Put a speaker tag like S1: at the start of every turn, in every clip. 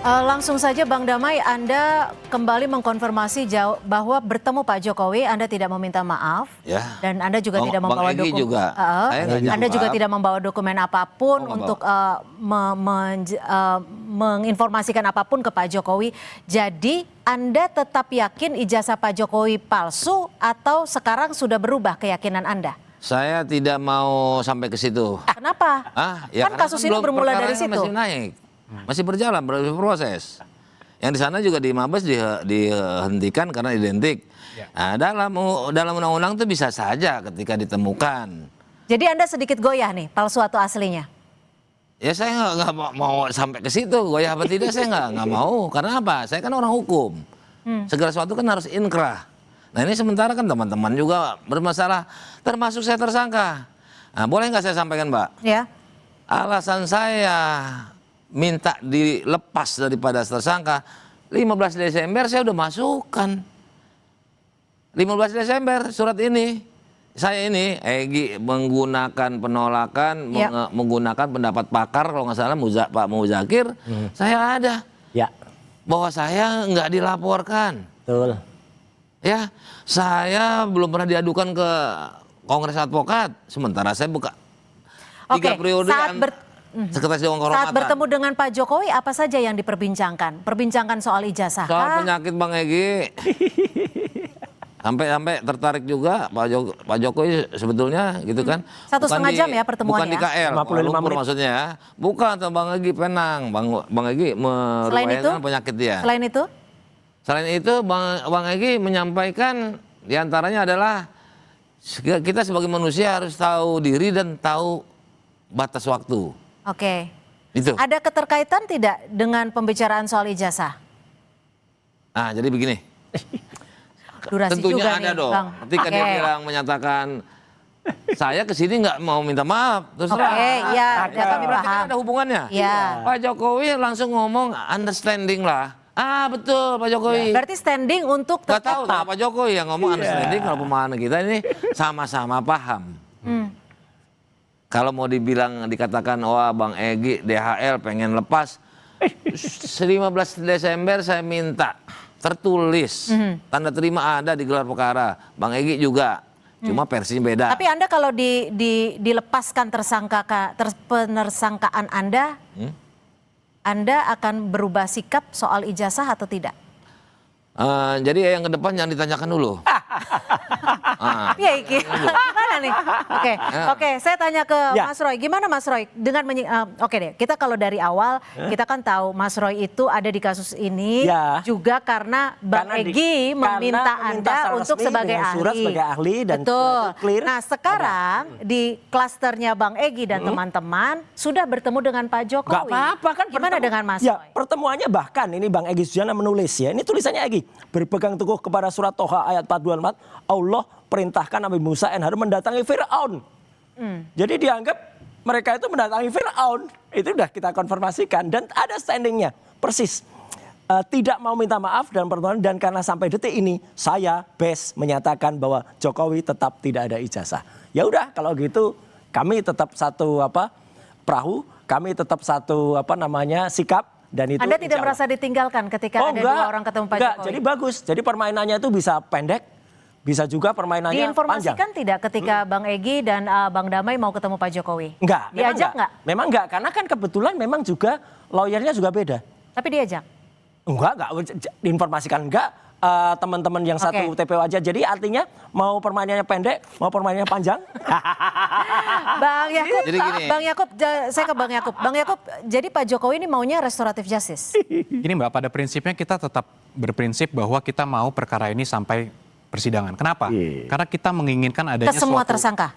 S1: Langsung saja Bang Damai, Anda kembali mengkonfirmasi bahwa bertemu Pak Jokowi, Anda tidak meminta maaf,
S2: ya.
S1: Dan Anda juga tidak membawa dokumen. Anda juga tidak membawa dokumen apapun untuk menginformasikan apapun ke Pak Jokowi. Jadi Anda tetap yakin ijazah Pak Jokowi palsu atau sekarang sudah berubah keyakinan Anda?
S2: Saya tidak mau sampai ke situ.
S1: Kenapa?
S2: Ya
S1: kan kasus ini bermula dari situ.
S2: Masih naik, masih berjalan, berproses. Yang di sana juga di Mabes dihentikan karena identik. Nah, dalam undang-undang itu bisa saja ketika ditemukan.
S1: Jadi Anda sedikit goyah nih, palsu atau aslinya?
S2: Ya saya nggak mau sampai ke situ, goyah apa tidak saya nggak mau. Karena apa? Saya kan orang hukum. Segala sesuatu kan harus inkrah. Nah ini sementara kan teman-teman juga bermasalah, termasuk saya tersangka. Nah, boleh nggak saya sampaikan, Mbak? Ya. Alasan saya minta dilepas daripada tersangka, 15 Desember saya udah masukkan. 15 Desember surat ini. Saya ini, Egy menggunakan penolakan, menggunakan pendapat pakar, kalau nggak salah Pak Muzakir, saya ada. Ya. Bahwa saya nggak dilaporkan. Betul. Ya, saya belum pernah diadukan ke Kongres Advokat, sementara saya buka 3 periode Sekretaris Dewan Kehormatan.
S1: Saat bertemu dengan Pak Jokowi, apa saja yang diperbincangkan? Perbincangan soal ijazah?
S2: Soal penyakit Bang Egy. Sampai tertarik juga Pak Jokowi sebetulnya gitu kan.
S1: 1,5 jam ya pertemuannya.
S2: Bukan di KL,
S3: 55 menit
S2: maksudnya ya. Bukan, Bang Egy penang. Bang Egy merupakan penyakit dia. Selain itu Bang Egy menyampaikan diantaranya adalah kita sebagai manusia harus tahu diri dan tahu batas waktu.
S1: Oke.
S2: Itu.
S1: Ada keterkaitan tidak dengan pembicaraan soal ijazah?
S2: Nah jadi begini.
S1: Durasi
S2: tentunya
S1: juga
S2: ada
S1: nih,
S2: dong.
S1: Bang.
S2: Ketika dia bilang menyatakan saya kesini nggak mau minta maaf, terserah.
S1: Ya, kami paham.
S2: Ada hubungannya.
S1: Ya.
S2: Pak Jokowi langsung ngomong understanding lah. Betul Pak Jokowi.
S1: Berarti standing untuk
S2: tetap. Gak tahu Pak Jokowi yang ngomong understanding kalau pemahaman kita ini sama-sama paham. Kalau mau dikatakan wah Bang Egy DHL pengen lepas, 15 Desember saya minta tertulis, tanda terima ada di gelar perkara, Bang Egy juga, cuma versinya beda.
S1: Tapi Anda kalau dilepaskan penersangkaan Anda, Anda akan berubah sikap soal ijazah atau tidak?
S2: Jadi yang ke depan jangan ditanyakan dulu.
S1: Iya, gimana nih? Oke, saya tanya ke Mas Roy. Gimana Mas Roy? Dengan oke deh, kita kalau dari awal kita kan tahu Mas Roy itu ada di kasus ini juga karena Bang Egy meminta Anda untuk sebagai ahli.
S3: Dan
S1: betul. Nah sekarang di klasternya Bang Egy dan teman-teman sudah bertemu dengan Pak Jokowi.
S3: Gak apa-apa kan.
S1: Gimana dengan Mas Roy?
S3: Pertemuannya bahkan ini Bang Egy Sujana menulis ya. Ini tulisannya Egy. Berpegang teguh kepada surat Toha ayat 44, Allah perintahkan Nabi Musa dan Harun mendatangi Fir'aun. Jadi dianggap mereka itu mendatangi Fir'aun. Itu sudah kita konfirmasikan dan ada standingnya persis. Tidak mau minta maaf dalam pertemuan dan karena sampai detik ini saya menyatakan bahwa Jokowi tetap tidak ada ijazah. Ya udah kalau gitu kami tetap satu perahu, kami tetap satu sikap. Dan itu
S1: Anda tidak merasa ditinggalkan ketika ada dua orang ketemu Pak Jokowi?
S3: Jadi bagus. Jadi permainannya itu bisa pendek, bisa juga permainannya panjang.
S1: Diinformasikan tidak ketika Bang Egy dan Bang Damai mau ketemu Pak Jokowi?
S3: Enggak.
S1: Diajak nggak?
S3: Memang enggak, karena kan kebetulan memang juga lawyernya juga beda.
S1: Tapi diajak?
S3: Enggak, diinformasikan enggak. Teman-teman yang satu TPO aja. Jadi artinya mau permainannya pendek, mau permainannya panjang.
S1: Bang Yakub, saya ke Bang Yakub. Bang Yakub, jadi Pak Jokowi ini maunya restoratif justice.
S4: Gini Mbak, pada prinsipnya kita tetap berprinsip bahwa kita mau perkara ini sampai persidangan. Kenapa? Karena kita menginginkan adanya
S1: semua tersangka?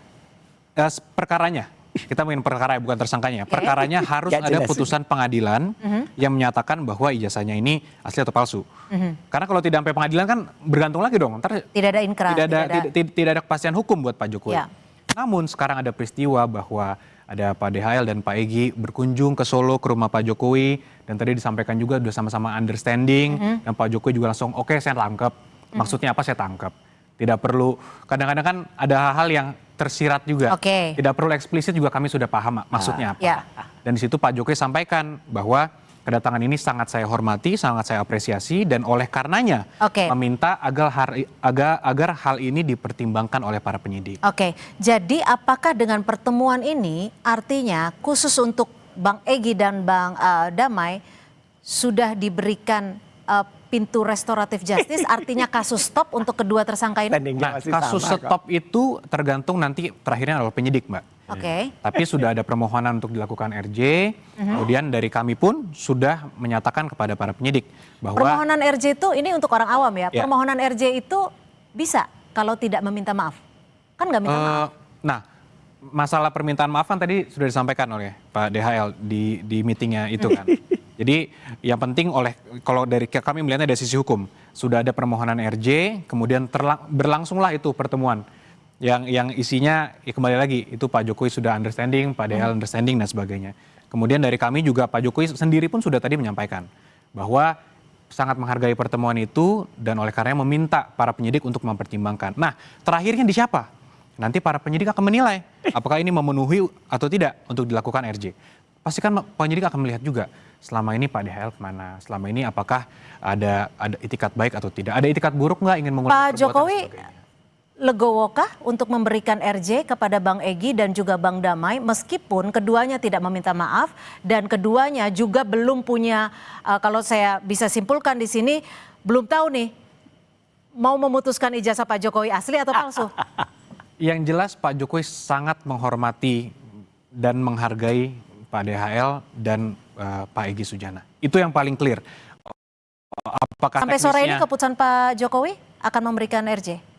S4: Perkaranya. Kita ingin perkara bukan tersangkanya. Perkaranya harus ada putusan pengadilan yang menyatakan bahwa ijazahnya ini asli atau palsu. Karena kalau tidak sampai pengadilan kan bergantung lagi dong. Ntar
S1: tidak ada inkrah.
S4: Tidak ada kepastian hukum buat Pak Jokowi. Namun sekarang ada peristiwa bahwa ada Pak DHL dan Pak Egy berkunjung ke Solo ke rumah Pak Jokowi. Dan tadi disampaikan juga sudah sama-sama understanding. Dan Pak Jokowi juga langsung oke, saya tangkap. Maksudnya apa saya tangkap. Tidak perlu, kadang-kadang kan ada hal-hal yang tersirat juga. Tidak perlu eksplisit juga kami sudah paham maksudnya apa. Dan di situ Pak Jokowi sampaikan bahwa kedatangan ini sangat saya hormati, sangat saya apresiasi, dan oleh karenanya meminta agar hal ini dipertimbangkan oleh para penyidik.
S1: Oke, jadi apakah dengan pertemuan ini artinya khusus untuk Bang Egy dan Bang Damai sudah diberikan pintu restoratif justice, artinya kasus stop untuk kedua tersangka ini?
S4: Nah, kasus stop itu tergantung nanti terakhirnya adalah penyidik, Mbak. Tapi sudah ada permohonan untuk dilakukan RJ, kemudian dari kami pun sudah menyatakan kepada para penyidik bahwa
S1: permohonan RJ itu ini untuk orang awam ya. Permohonan RJ itu bisa kalau tidak meminta maaf, kan nggak minta maaf.
S4: Nah, masalah permintaan maaf kan tadi sudah disampaikan oleh Pak DHL di meetingnya itu kan. Jadi yang penting kalau dari kami melihatnya dari sisi hukum, sudah ada permohonan RJ, kemudian berlangsunglah itu pertemuan. Yang isinya ya kembali lagi itu Pak Jokowi sudah understanding, Pak DHL understanding dan sebagainya. Kemudian dari kami juga Pak Jokowi sendiri pun sudah tadi menyampaikan bahwa sangat menghargai pertemuan itu dan oleh karenanya meminta para penyidik untuk mempertimbangkan. Nah, terakhirnya di siapa? Nanti para penyidik akan menilai apakah ini memenuhi atau tidak untuk dilakukan RJ. Pastikan penyidik akan melihat juga selama ini Pak DHL kemana, selama ini apakah ada itikat baik atau tidak, ada itikat buruk nggak ingin mengulangi
S1: Pak Jokowi legowokah untuk memberikan RJ kepada Bang Egy dan juga Bang Damai meskipun keduanya tidak meminta maaf dan keduanya juga belum punya, kalau saya bisa simpulkan di sini, belum tahu nih mau memutuskan ijazah Pak Jokowi asli atau palsu?
S4: Yang jelas Pak Jokowi sangat menghormati dan menghargai Pak DHL dan Pak Egy Sujana. Itu yang paling clear. Apakah
S1: sampai sore ini keputusan Pak Jokowi akan memberikan RJ?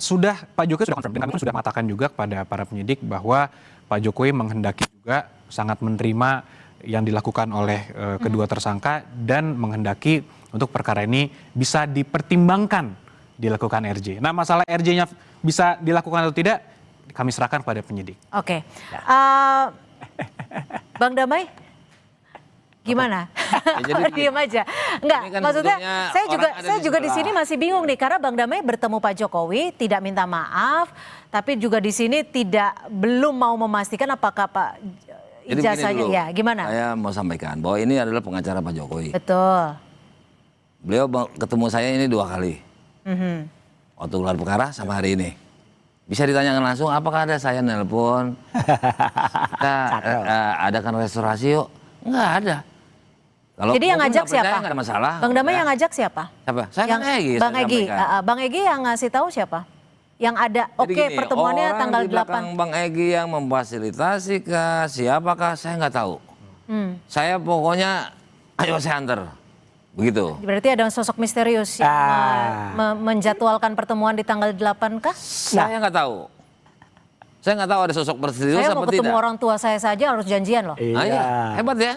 S4: Sudah, Pak Jokowi sudah confirm, dan kami sudah mengatakan juga kepada para penyidik bahwa Pak Jokowi menghendaki juga sangat menerima yang dilakukan oleh kedua tersangka dan menghendaki untuk perkara ini bisa dipertimbangkan dilakukan RJ. Nah, masalah RJ-nya bisa dilakukan atau tidak, kami serahkan pada penyidik.
S1: Oke. Bang Damai? Gimana? Ya, diam aja. Enggak, kan maksudnya saya juga di sini masih bingung nih karena Bang Damai bertemu Pak Jokowi tidak minta maaf, tapi juga di sini belum mau memastikan apakah Pak ijazahnya ya gimana?
S2: Saya mau sampaikan bahwa ini adalah pengacara Pak Jokowi.
S1: Betul.
S2: Beliau ketemu saya ini 2 kali. Waktu gelar perkara sama hari ini. Bisa ditanyakan langsung apakah ada saya nelpon, kita adakan restorasi yuk. Enggak ada. Kalau
S1: jadi yang ngajak siapa?
S2: Enggak ada masalah.
S1: Bang Damai yang ngajak siapa?
S2: Siapa? Saya Bang Egy.
S1: Bang Egy yang ngasih tahu siapa? Yang ada pertemuannya tanggal 8.
S2: Bang Egy yang memfasilitasi siapakah saya nggak tahu. Saya pokoknya ayo saya antar. Begitu.
S1: Berarti ada sosok misterius yang menjadwalkan pertemuan di tanggal 8 kah?
S2: Saya nggak tahu. Saya nggak tahu ada sosok misterius
S1: saya
S2: apa
S1: mau ketemu
S2: tidak.
S1: orang tua saya saja harus janjian loh.
S2: Iya. Hebat ya.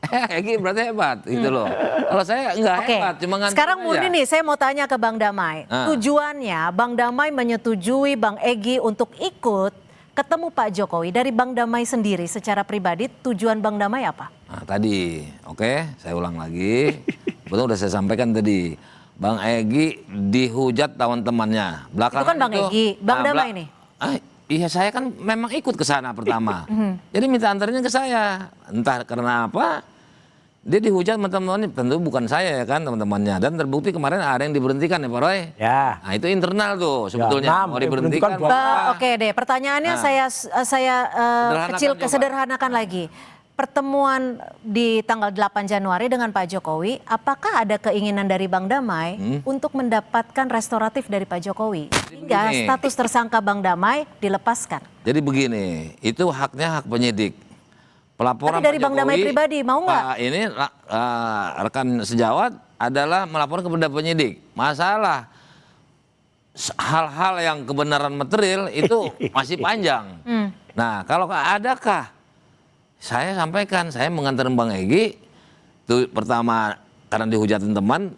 S2: Egy berarti hebat gitu loh. Kalau saya nggak hebat, cuma nganter
S1: sekarang
S2: aja.
S1: murni nih saya mau tanya ke Bang Damai. Tujuannya Bang Damai menyetujui Bang Egy untuk ikut ketemu Pak Jokowi. Dari Bang Damai sendiri secara pribadi tujuan Bang Damai apa?
S2: Nah tadi, saya ulang lagi. Betul udah saya sampaikan tadi. Bang Egy dihujat teman-temannya.
S1: Itu kan Bang Egy, Bang Damai nih.
S2: Iya saya kan memang ikut ke sana pertama. Jadi minta antarnya ke saya. Entah karena apa. Dia dihujat teman-temannya, tentu bukan saya ya kan teman-temannya. Dan terbukti kemarin ada yang diberhentikan ya Pak Roy. Ya. Nah itu internal tuh sebetulnya. Mau diberhentikan.
S1: Oke deh, pertanyaannya saya sederhanakan lagi. Pertemuan di tanggal 8 Januari dengan Pak Jokowi, apakah ada keinginan dari Bang Damai untuk mendapatkan restoratif dari Pak Jokowi? Hingga status tersangka Bang Damai dilepaskan.
S2: Jadi begini, itu haknya hak penyidik. Pelaporan
S1: tapi dari Bang Damai pribadi mau nggak?
S2: Ini rekan sejawat adalah melapor kepada penyidik. Masalah hal-hal yang kebenaran material itu masih panjang. Nah kalau adakah, saya sampaikan, saya mengantar Bang Egy. Itu pertama karena dihujatin teman,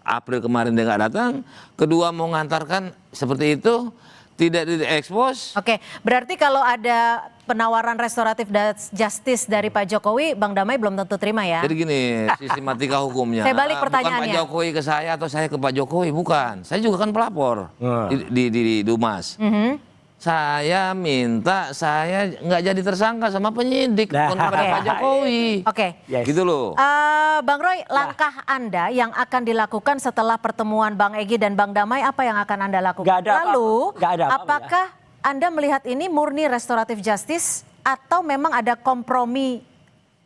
S2: April kemarin dia nggak datang. Kedua mau ngantarkan seperti itu, tidak diekspos.
S1: Oke, berarti kalau ada penawaran restoratif justice dari Pak Jokowi, Bang Damai belum tentu terima ya?
S2: Jadi gini, sistematika hukumnya.
S1: Saya balik pertanyaannya.
S2: Bukan Pak Jokowi ke saya atau saya ke Pak Jokowi, bukan. Saya juga kan pelapor di Dumas. saya minta saya nggak jadi tersangka sama penyidik, bukan kepada Pak Jokowi.
S1: Oke.
S3: Yes.
S2: Gitu loh.
S1: Bang Roy, langkah Anda yang akan dilakukan setelah pertemuan Bang Egy dan Bang Damai apa yang akan Anda lakukan?
S3: Nggak ada apa-apa.
S1: Lalu,
S3: Nggak ada apa-apa,
S1: apakah Anda melihat ini murni restoratif justice atau memang ada kompromi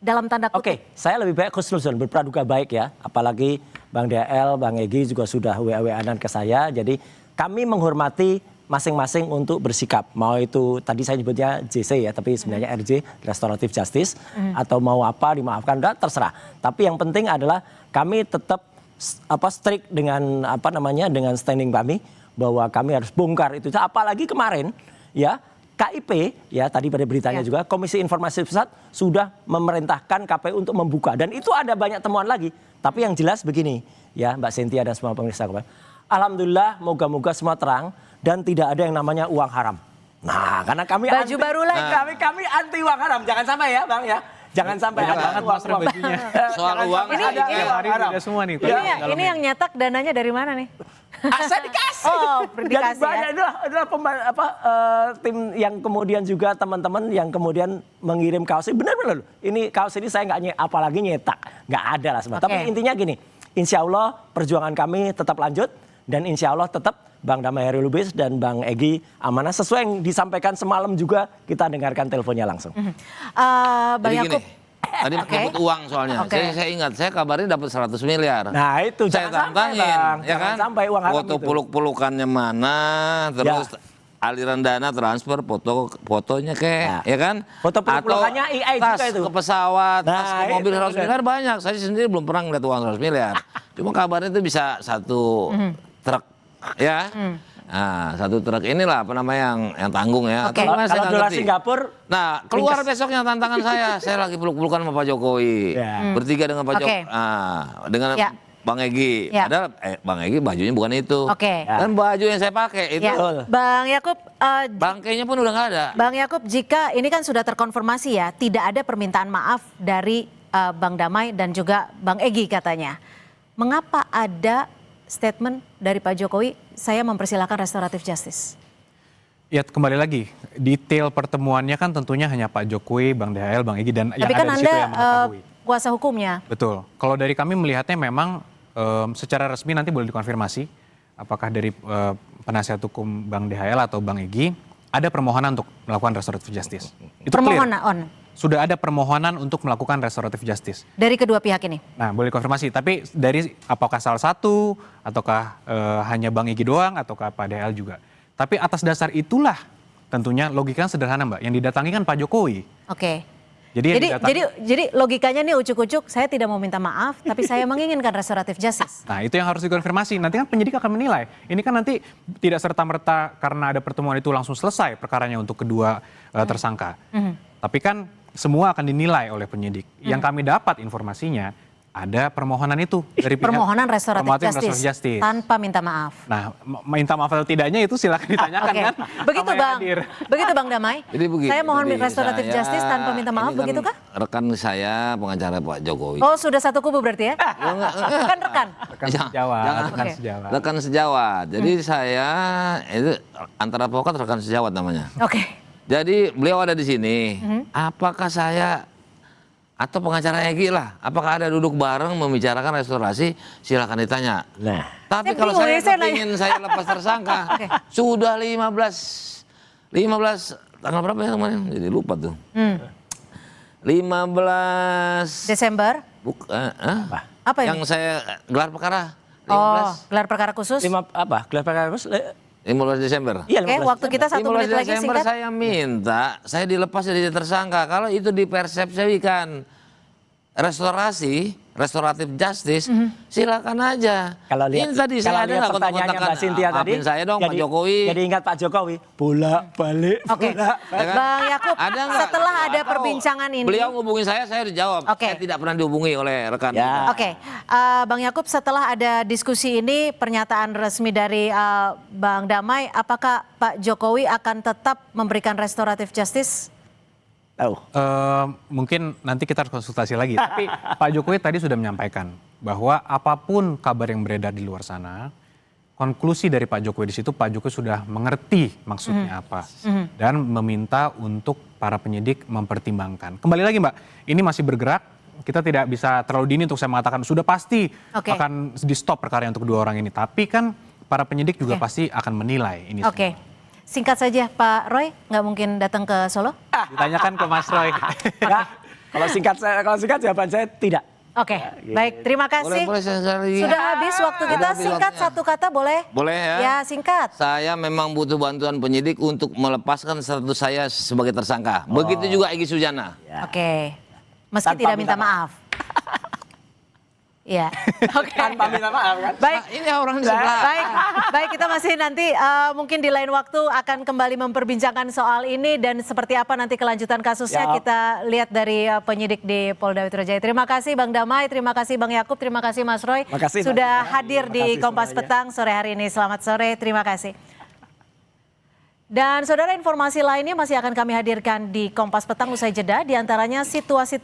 S1: dalam tanda kutip?
S3: Oke, saya lebih baik khusnuzon, berpraduga baik ya. Apalagi Bang DL, Bang Egy juga sudah WA-WA-an ke saya. Jadi kami menghormati masing-masing untuk bersikap. Mau itu tadi saya nyebutnya JC ya, tapi sebenarnya RJ, Restoratif Justice. Atau mau apa dimaafkan, udah terserah. Tapi yang penting adalah kami tetap strict dengan dengan standing kami bahwa kami harus bongkar itu. Apalagi kemarin ya KIP ya tadi pada beritanya juga Komisi Informasi Pusat sudah memerintahkan KPU untuk membuka dan itu ada banyak temuan lagi. Tapi yang jelas begini ya Mbak Cynthia dan semua pemirsa, alhamdulillah moga-moga semua terang dan tidak ada yang namanya uang haram. Nah, karena kami
S1: baju baru lagi.
S3: Kami anti uang haram. Jangan sampai ya, Bang ya. Jangan sampai ada uang
S4: bajunya.
S2: Soal uang
S1: Ini
S2: ada
S4: hari beda semua nih.
S1: Ini yang nyetak dananya dari mana nih?
S3: saya dikasih.
S1: Oh,
S3: Jadi
S1: dikasih
S3: banyak
S1: ya.
S3: adalah tim yang kemudian juga teman-teman yang kemudian mengirim kaos ini benar-benar loh. Ini kaos ini saya apalagi nyetak, nggak ada lah semua. Tapi intinya gini, insya Allah perjuangan kami tetap lanjut dan insya Allah tetap Bang Damai Hairul Lubis dan Bang Egy amanah sesuai yang disampaikan semalam juga kita dengarkan teleponnya langsung.
S1: Bang
S2: Jadi
S1: Yakub.
S2: gini, tadi menyebut uang soalnya. Saya ingat, saya kabarnya dapat 100 miliar.
S3: Nah itu
S2: Saya
S3: jangan sampai,
S2: tantangin,
S3: Bang.
S2: ya
S3: Jangan
S2: kan?
S3: sampai uang haram
S2: Foto
S3: itu.
S2: peluk-pelukannya mana, terus aliran dana transfer, fotonya kayak, ya kan?
S3: Foto peluk-pelukannya AI
S2: tas
S3: juga itu.
S2: ke pesawat, tas
S3: Nah,
S2: ke mobil
S3: itu
S2: 100 miliar banyak. Saya sendiri belum pernah ngeliat uang 100 miliar. Cuma kabarnya itu bisa satu truk, ya. Nah, satu truk inilah yang tanggung ya.
S1: Oke.
S2: Atau gimana, saya
S3: Kalau
S2: nggak
S3: dolar
S2: ngerti.
S3: Singapura,
S2: Nah, keluar besoknya tantangan saya lagi peluk-pelukan sama Pak Jokowi.
S3: Ya.
S2: Bertiga dengan Pak Jokowi. Dengan
S1: Ya.
S2: Bang Egy.
S1: Ya.
S2: Padahal Bang Egy bajunya bukan itu.
S1: Oke.
S2: Dan baju yang saya pakai itu
S1: Ya. Bang Yakub,
S2: bangkainya pun udah nggak ada.
S1: Bang Yakub, jika ini kan sudah terkonfirmasi ya, tidak ada permintaan maaf dari Bang Damai dan juga Bang Egy katanya. Mengapa ada statement dari Pak Jokowi, saya mempersilahkan restoratif justice?
S4: Ya kembali lagi, detail pertemuannya kan tentunya hanya Pak Jokowi, Bang DHL, Bang Egy dan yang
S1: Tapi kan
S4: ada di situ
S1: Anda
S4: yang mengetahui.
S1: kuasa hukumnya.
S4: Betul. Kalau dari kami melihatnya memang secara resmi nanti boleh dikonfirmasi apakah dari penasihat hukum Bang DHL atau Bang Egy ada permohonan untuk melakukan restoratif justice. Itu
S1: Permohonan
S4: sudah ada permohonan untuk melakukan restoratif justice.
S1: dari kedua pihak ini.
S4: Nah, boleh konfirmasi. Tapi dari apakah salah satu, ataukah hanya Bang Egy doang, ataukah Pak DHL juga. Tapi atas dasar itulah tentunya logikanya sederhana Mbak. Yang didatangi kan Pak Jokowi.
S1: Oke.
S4: Jadi
S1: logikanya nih ucuk-ucuk, saya tidak mau minta maaf, tapi saya menginginkan restoratif justice.
S4: Nah itu yang harus dikonfirmasi. Nanti kan penyidik akan menilai. Ini kan nanti tidak serta-merta karena ada pertemuan itu langsung selesai perkaranya untuk kedua tersangka. Tapi kan semua akan dinilai oleh penyidik. Yang kami dapat informasinya ada permohonan itu dari pihak
S1: Permohonan restoratif
S4: justice
S1: tanpa minta maaf.
S4: Nah, minta maaf atau tidaknya itu silakan ditanyakan
S1: Oke.
S4: kan.
S1: Begitu
S4: sama yang
S1: Bang.
S4: hadir.
S1: Begitu Bang Damai.
S2: Jadi begini.
S1: Saya mohon
S2: jadi
S1: restoratif
S2: saya-
S1: justice tanpa minta maaf,
S2: ini kan
S1: begitu kah?
S2: Rekan saya pengacara Pak Jokowi.
S1: Oh, sudah satu kubu berarti ya? Kan rekan.
S4: Rekan
S2: Jangan-
S4: sejawat,
S2: jangan.
S4: rekan
S1: Oke.
S4: sejawat.
S2: Rekan sejawat. Jadi saya itu antara advokat rekan sejawat namanya.
S1: Oke.
S2: Jadi beliau ada di sini. Apakah saya atau pengacara Egy lah, apakah ada duduk bareng membicarakan restorasi? Silakan ditanya.
S3: nah
S2: Tapi
S1: Saya
S2: kalau
S1: bingung
S2: saya
S1: nih, saya nanya.
S2: kepingin saya lepas tersangka,
S1: Oke.
S2: sudah 15 tanggal berapa ya kemarin? Jadi lupa tuh. 15
S1: Desember. Apa ini?
S2: Yang saya gelar perkara.
S1: Oh, gelar perkara khusus.
S3: gelar perkara khusus
S2: 15 Desember.
S3: iya
S1: Oke,
S3: 15
S1: waktu kita 1 menit
S2: 15
S1: lagi
S2: Desember
S1: singkat.
S2: saya minta, saya dilepas dari tersangka. Kalau itu dipersepsikan restoratif justice, silakan aja.
S3: Kalau lihat,
S2: ini tadi saya ada nggak
S3: pertanyaannya
S2: kontak-kontakan,
S3: Mbak Cynthia tadi,
S2: maafin saya dong Pak Jokowi.
S3: Jadi ingat Pak Jokowi, bolak-balik.
S1: Oke.
S2: kan?
S1: Bang Yakub,
S2: Ada nggak?
S1: setelah ada
S2: Atau
S1: perbincangan ini.
S2: Beliau ngubungin saya dijawab.
S1: Oke.
S2: Saya tidak pernah dihubungi oleh rekan.
S3: Ya.
S1: Oke, Bang Yakub, setelah ada diskusi ini, pernyataan resmi dari Bang Damai, apakah Pak Jokowi akan tetap memberikan restoratif justice?
S3: Tahu.
S4: Mungkin nanti kita harus konsultasi lagi. Tapi Pak Jokowi tadi sudah menyampaikan bahwa apapun kabar yang beredar di luar sana, konklusi dari Pak Jokowi di situ, Pak Jokowi sudah mengerti maksudnya apa dan meminta untuk para penyidik mempertimbangkan. Kembali lagi Mbak, ini masih bergerak. Kita tidak bisa terlalu dini untuk saya mengatakan sudah pasti akan di stop perkara untuk kedua orang ini. Tapi kan para penyidik juga pasti akan menilai ini.
S1: Oke, singkat saja Pak Roy, nggak mungkin datang ke Solo?
S4: Ditanyakan ke Mas Roy.
S3: Enggak. Kalau singkat jawaban saya tidak.
S1: Oke, baik, terima kasih.
S2: Boleh sekali.
S1: Sudah habis waktu kita,
S2: habis
S1: singkat
S2: waktunya.
S1: satu kata boleh?
S2: Boleh ya?
S1: Ya, singkat.
S2: Saya memang butuh bantuan penyidik untuk melepaskan status saya sebagai tersangka. Begitu juga Egy Sujana.
S1: Oke, meski
S3: Tanpa
S1: tidak minta
S3: minta
S1: maaf. Ya, oke.
S3: Tanpa minta maaf kan?
S1: Baik,
S2: Ini orang di sebelah.
S1: baik kita masih nanti mungkin di lain waktu akan kembali memperbincangkan soal ini dan seperti apa nanti kelanjutan kasusnya
S3: Siap.
S1: kita lihat dari penyidik di Polda Metro Jaya. Terima kasih Bang Damai, terima kasih Bang Yakub, terima kasih Mas Roy
S3: Makasih,
S1: sudah
S3: Mbak.
S1: hadir
S3: Terima
S1: di
S3: kasih
S1: Kompas
S3: semuanya.
S1: Petang sore hari ini. Selamat sore, terima kasih. Dan saudara, informasi lainnya masih akan kami hadirkan di Kompas Petang usai jeda, diantaranya situasi